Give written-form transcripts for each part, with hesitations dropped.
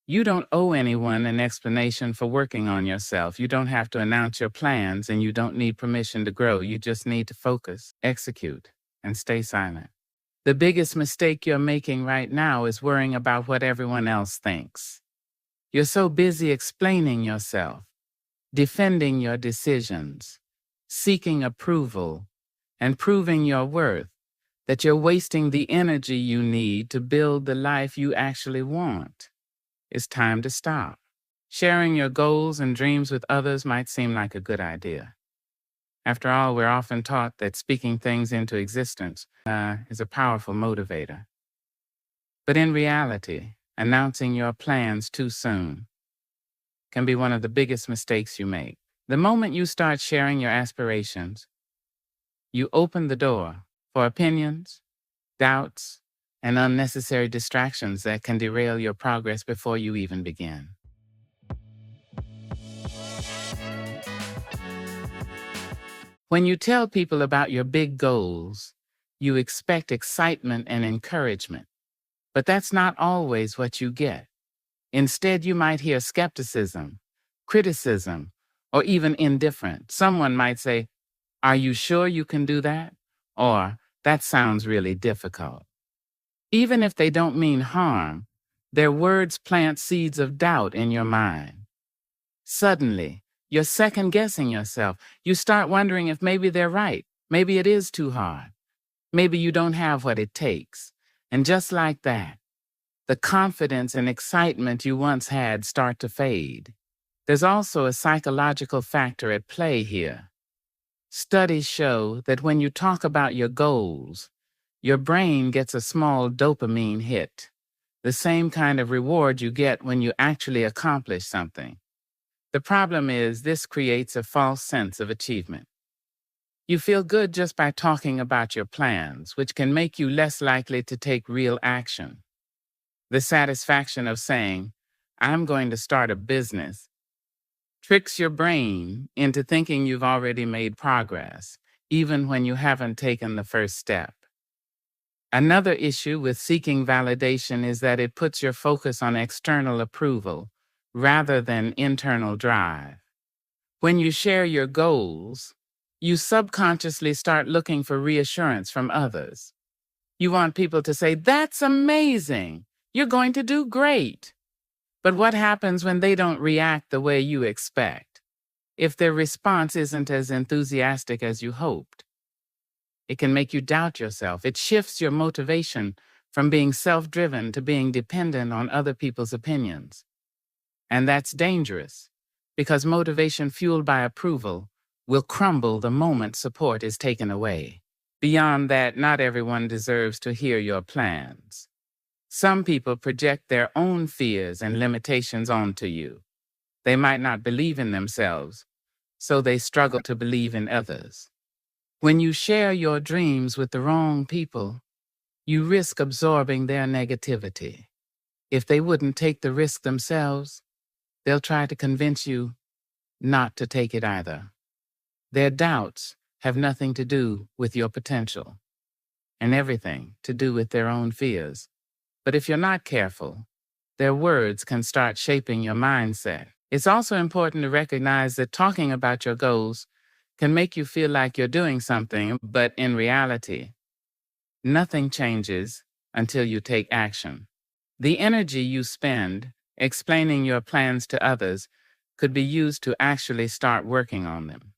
You don't owe anyone an explanation for working on yourself. You don't have to announce your plans, and you don't need permission to grow. You just need to focus, execute, and stay silent. The biggest mistake you're making right now is worrying about what everyone else thinks. You're so busy explaining yourself, defending your decisions, seeking approval, and proving your worth that you're wasting the energy you need to build the life you actually want. It's time to stop. Sharing your goals and dreams with others might seem like a good idea. After all, we're often taught that speaking things into existence is a powerful motivator. But in reality, announcing your plans too soon can be one of the biggest mistakes you make. The moment you start sharing your aspirations, you open the door for opinions, doubts, and unnecessary distractions that can derail your progress before you even begin. When you tell people about your big goals, you expect excitement and encouragement, but that's not always what you get. Instead, you might hear skepticism, criticism, or even indifference. Someone might say, "Are you sure you can do that?" Or, "That sounds really difficult." Even if they don't mean harm, their words plant seeds of doubt in your mind. Suddenly, you're second-guessing yourself. You start wondering if maybe they're right. Maybe it is too hard. Maybe you don't have what it takes. And just like that, the confidence and excitement you once had start to fade. There's also a psychological factor at play here. Studies show that when you talk about your goals, your brain gets a small dopamine hit, the same kind of reward you get when you actually accomplish something. The problem is this creates a false sense of achievement. You feel good just by talking about your plans, which can make you less likely to take real action. The satisfaction of saying, "I'm going to start a business," tricks your brain into thinking you've already made progress, even when you haven't taken the first step. Another issue with seeking validation is that it puts your focus on external approval rather than internal drive. When you share your goals, you subconsciously start looking for reassurance from others. You want people to say, "That's amazing. You're going to do great." But what happens when they don't react the way you expect? If their response isn't as enthusiastic as you hoped, it can make you doubt yourself. It shifts your motivation from being self-driven to being dependent on other people's opinions. And that's dangerous, because motivation fueled by approval will crumble the moment support is taken away. Beyond that, not everyone deserves to hear your plans. Some people project their own fears and limitations onto you. They might not believe in themselves, so they struggle to believe in others. When you share your dreams with the wrong people, you risk absorbing their negativity. If they wouldn't take the risk themselves, they'll try to convince you not to take it either. Their doubts have nothing to do with your potential, and everything to do with their own fears. But if you're not careful, their words can start shaping your mindset. It's also important to recognize that talking about your goals can make you feel like you're doing something, but in reality, nothing changes until you take action. The energy you spend explaining your plans to others could be used to actually start working on them.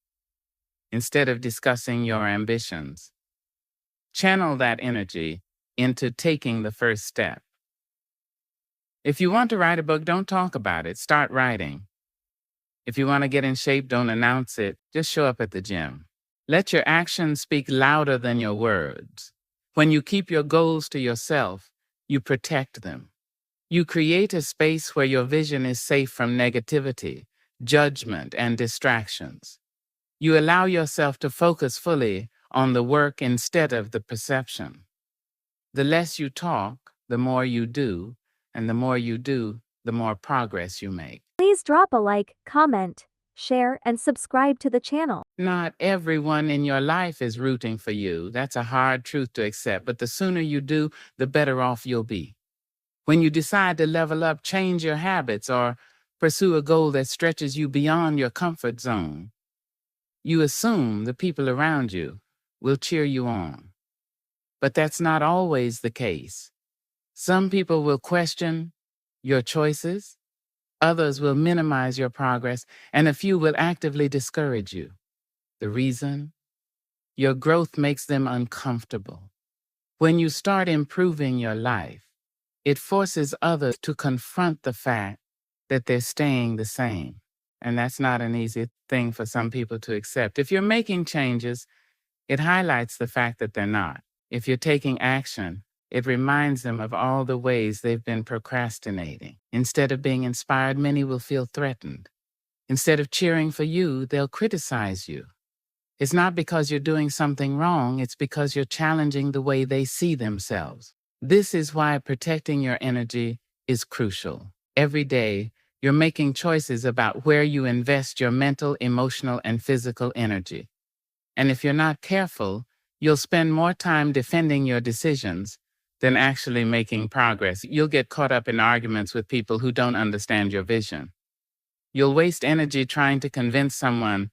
Instead of discussing your ambitions, channel that energy into taking the first step. If you want to write a book, don't talk about it. Start writing. If you want to get in shape, don't announce it. Just show up at the gym. Let your actions speak louder than your words. When you keep your goals to yourself, you protect them. You create a space where your vision is safe from negativity, judgment, and distractions. You allow yourself to focus fully on the work instead of the perception. The less you talk, the more you do, and the more you do, the more progress you make. Please drop a like, comment, share, and subscribe to the channel. Not everyone in your life is rooting for you. That's a hard truth to accept, but the sooner you do, the better off you'll be. When you decide to level up, change your habits, or pursue a goal that stretches you beyond your comfort zone, you assume the people around you will cheer you on. But that's not always the case. Some people will question your choices, others will minimize your progress, and a few will actively discourage you. The reason? Your growth makes them uncomfortable. When you start improving your life, it forces others to confront the fact that they're staying the same. And that's not an easy thing for some people to accept. If you're making changes, it highlights the fact that they're not. If you're taking action, it reminds them of all the ways they've been procrastinating. Instead of being inspired, many will feel threatened. Instead of cheering for you, they'll criticize you. It's not because you're doing something wrong, it's because you're challenging the way they see themselves. This is why protecting your energy is crucial. Every day, you're making choices about where you invest your mental, emotional, and physical energy. And if you're not careful, you'll spend more time defending your decisions than actually making progress. You'll get caught up in arguments with people who don't understand your vision. You'll waste energy trying to convince someone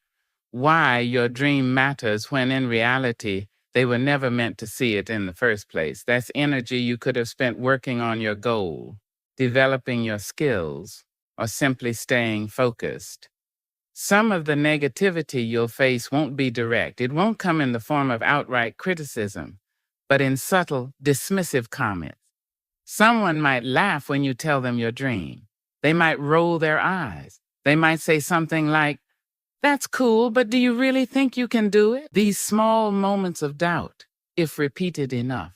why your dream matters when in reality, they were never meant to see it in the first place. That's energy you could have spent working on your goal, developing your skills, or simply staying focused. Some of the negativity you'll face won't be direct. It won't come in the form of outright criticism, but in subtle, dismissive comments. Someone might laugh when you tell them your dream. They might roll their eyes. They might say something like, "That's cool, but do you really think you can do it?" These small moments of doubt, if repeated enough,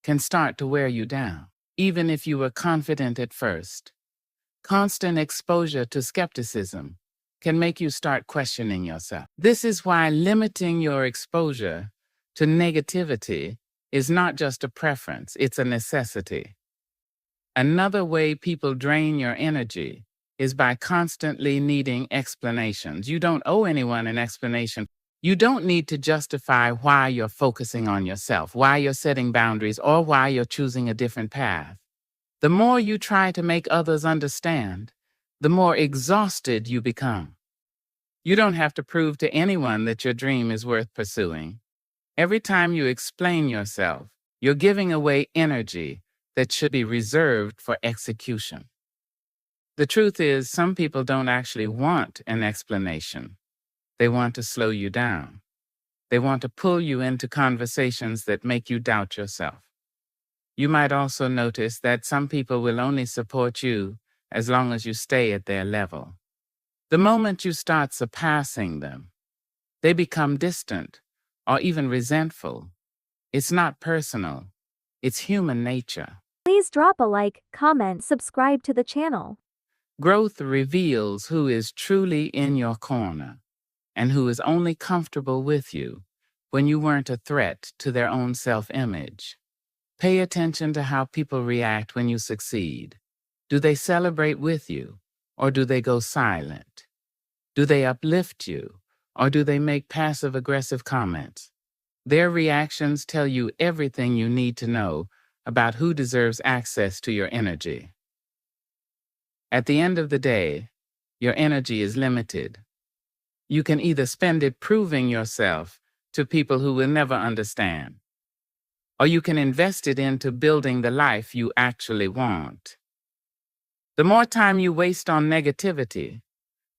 can start to wear you down, even if you were confident at first. Constant exposure to skepticism can make you start questioning yourself. This is why limiting your exposure to negativity is not just a preference, it's a necessity. Another way people drain your energy is by constantly needing explanations. You don't owe anyone an explanation. You don't need to justify why you're focusing on yourself, why you're setting boundaries, or why you're choosing a different path. The more you try to make others understand, the more exhausted you become. You don't have to prove to anyone that your dream is worth pursuing. Every time you explain yourself, you're giving away energy that should be reserved for execution. The truth is, some people don't actually want an explanation. They want to slow you down. They want to pull you into conversations that make you doubt yourself. You might also notice that some people will only support you as long as you stay at their level. The moment you start surpassing them, they become distant or even resentful. It's not personal. It's human nature. Please drop a like, comment, subscribe to the channel. Growth reveals who is truly in your corner and who is only comfortable with you when you weren't a threat to their own self-image. Pay attention to how people react when you succeed. Do they celebrate with you, or do they go silent? Do they uplift you, or do they make passive-aggressive comments? Their reactions tell you everything you need to know about who deserves access to your energy. At the end of the day, your energy is limited. You can either spend it proving yourself to people who will never understand, or you can invest it into building the life you actually want. The more time you waste on negativity,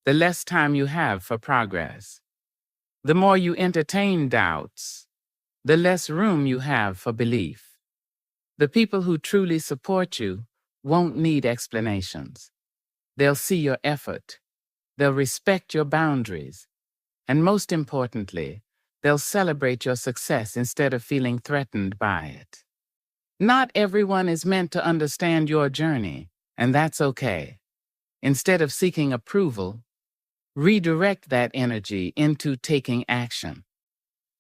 the less time you have for progress. The more you entertain doubts, the less room you have for belief. The people who truly support you won't need explanations. They'll see your effort. They'll respect your boundaries. And most importantly, they'll celebrate your success instead of feeling threatened by it. Not everyone is meant to understand your journey, and that's okay. Instead of seeking approval, redirect that energy into taking action.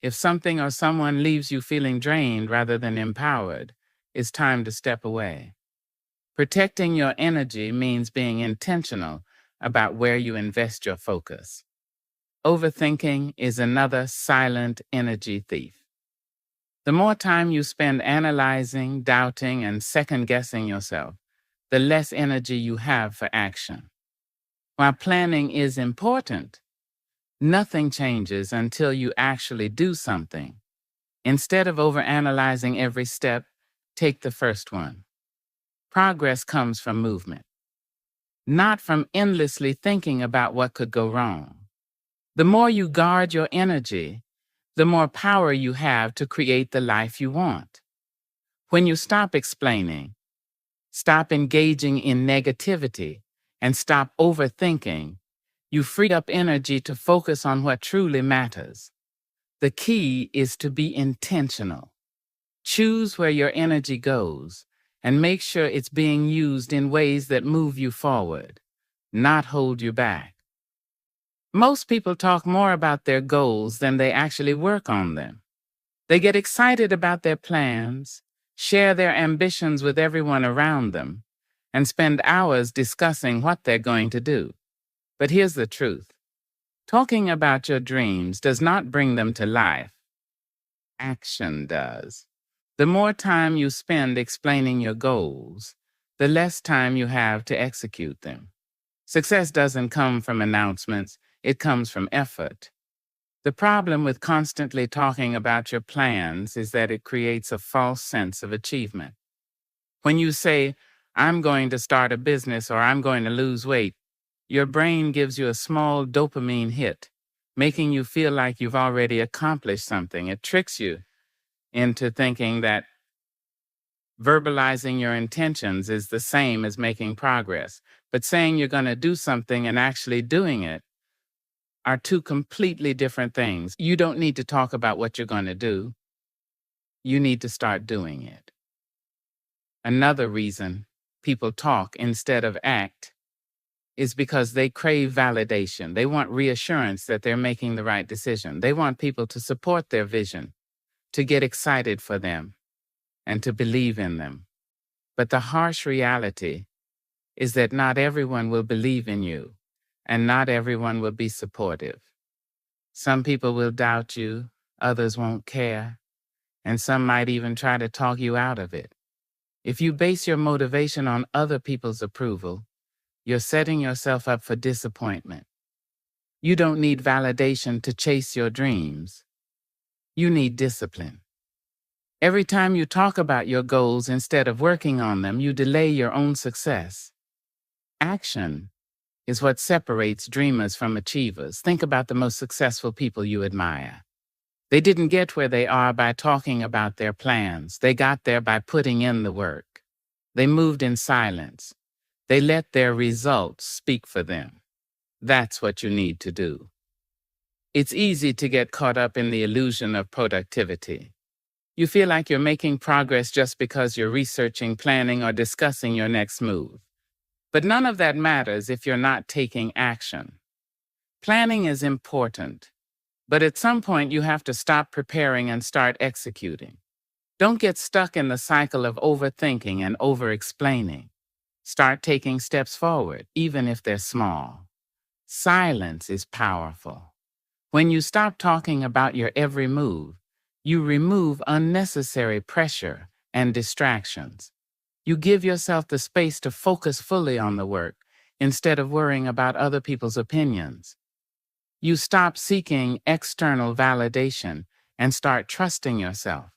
If something or someone leaves you feeling drained rather than empowered, it's time to step away. Protecting your energy means being intentional about where you invest your focus. Overthinking is another silent energy thief. The more time you spend analyzing, doubting, and second-guessing yourself, the less energy you have for action. While planning is important, nothing changes until you actually do something. Instead of overanalyzing every step, take the first one. Progress comes from movement, not from endlessly thinking about what could go wrong. The more you guard your energy, the more power you have to create the life you want. When you stop explaining, stop engaging in negativity, and stop overthinking, you free up energy to focus on what truly matters. The key is to be intentional. Choose where your energy goes and make sure it's being used in ways that move you forward, not hold you back. Most people talk more about their goals than they actually work on them. They get excited about their plans, share their ambitions with everyone around them, and spend hours discussing what they're going to do. But here's the truth. Talking about your dreams does not bring them to life. Action does. The more time you spend explaining your goals, the less time you have to execute them. Success doesn't come from announcements, it comes from effort. The problem with constantly talking about your plans is that it creates a false sense of achievement. When you say, I'm going to start a business or I'm going to lose weight, your brain gives you a small dopamine hit, making you feel like you've already accomplished something. It tricks you into thinking that verbalizing your intentions is the same as making progress. But saying you're going to do something and actually doing it are two completely different things. You don't need to talk about what you're going to do. You need to start doing it. Another reason people talk instead of act is because they crave validation. They want reassurance that they're making the right decision. They want people to support their vision, to get excited for them, and to believe in them. But the harsh reality is that not everyone will believe in you, and not everyone will be supportive. Some people will doubt you, others won't care, and some might even try to talk you out of it. If you base your motivation on other people's approval, you're setting yourself up for disappointment. You don't need validation to chase your dreams. You need discipline. Every time you talk about your goals instead of working on them, you delay your own success. Action is what separates dreamers from achievers. Think about the most successful people you admire. They didn't get where they are by talking about their plans. They got there by putting in the work. They moved in silence. They let their results speak for them. That's what you need to do. It's easy to get caught up in the illusion of productivity. You feel like you're making progress just because you're researching, planning, or discussing your next move. But none of that matters if you're not taking action. Planning is important, but at some point you have to stop preparing and start executing. Don't get stuck in the cycle of overthinking and over-explaining. Start taking steps forward, even if they're small. Silence is powerful. When you stop talking about your every move, you remove unnecessary pressure and distractions. You give yourself the space to focus fully on the work instead of worrying about other people's opinions. You stop seeking external validation and start trusting yourself.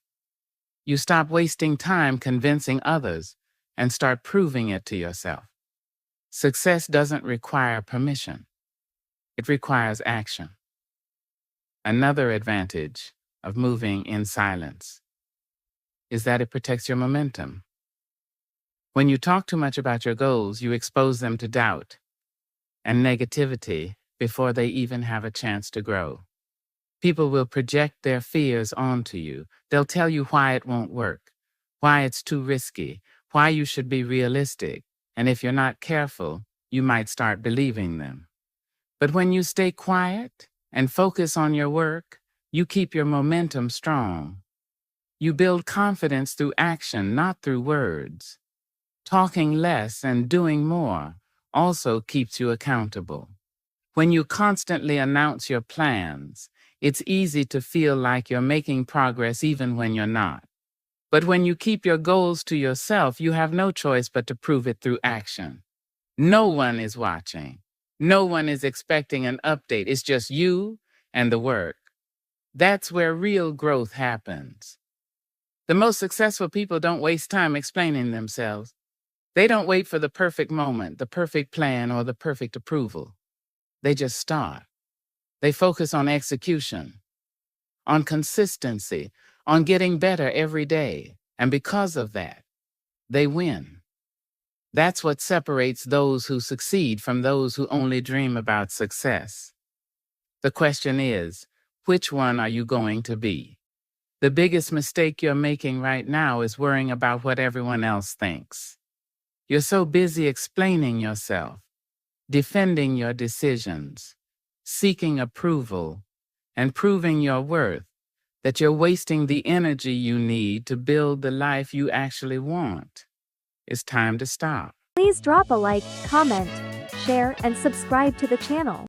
You stop wasting time convincing others and start proving it to yourself. Success doesn't require permission. It requires action. Another advantage of moving in silence is that it protects your momentum. When you talk too much about your goals, you expose them to doubt and negativity before they even have a chance to grow. People will project their fears onto you. They'll tell you why it won't work, why it's too risky, why you should be realistic, and if you're not careful, you might start believing them. But when you stay quiet and focus on your work, you keep your momentum strong. You build confidence through action, not through words. Talking less and doing more also keeps you accountable. When you constantly announce your plans, it's easy to feel like you're making progress even when you're not. But when you keep your goals to yourself, you have no choice but to prove it through action. No one is watching. No one is expecting an update. It's just you and the work. That's where real growth happens. The most successful people don't waste time explaining themselves. They don't wait for the perfect moment, the perfect plan, or the perfect approval. They just start. They focus on execution, on consistency, on getting better every day. And because of that, they win. That's what separates those who succeed from those who only dream about success. The question is, which one are you going to be? The biggest mistake you're making right now is worrying about what everyone else thinks. You're so busy explaining yourself, defending your decisions, seeking approval, and proving your worth that you're wasting the energy you need to build the life you actually want. It's time to stop. Please drop a like, comment, share, and subscribe to the channel.